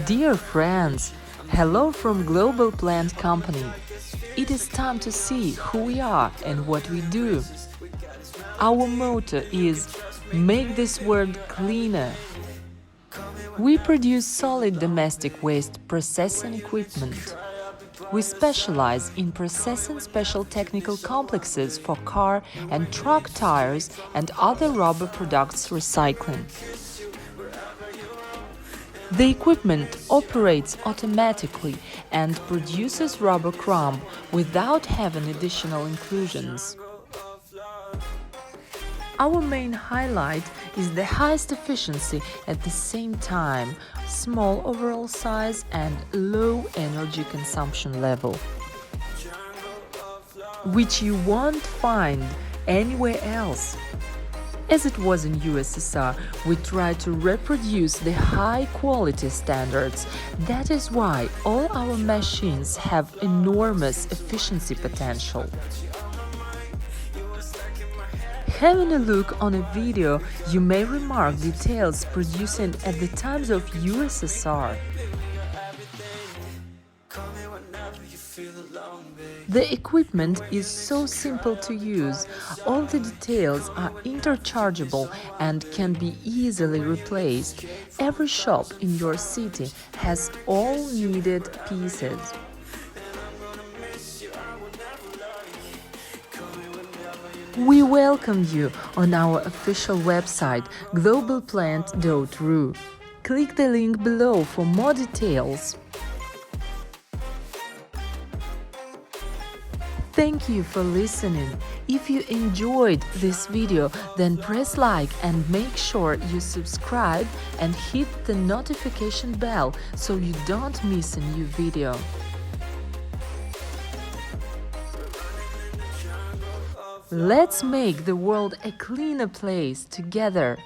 Dear friends, hello from Global Plant Company. It is time to see who we are and what we do. Our motto is "Make this world cleaner." We produce solid domestic waste processing equipment. We specialize in processing special technical complexes for car and truck tires and other rubber products recycling. The equipment operates automatically and produces rubber crumb without having additional inclusions. Our main highlight is the highest efficiency at the same time, small overall size and low energy consumption level, which you won't find anywhere else. As it was in USSR, we try to reproduce the high-quality standards. That is why all our machines have enormous efficiency potential. Having a look on a video, you may remark details produced at the times of USSR. The equipment is so simple to use. All the details are interchangeable and can be easily replaced. Every shop in your city has all needed pieces. We welcome you on our official website globalplant.ru. Click the link below for more details. Thank you for listening. If you enjoyed this video, then press like and make sure you subscribe and hit the notification bell so you don't miss a new video. Let's make the world a cleaner place together.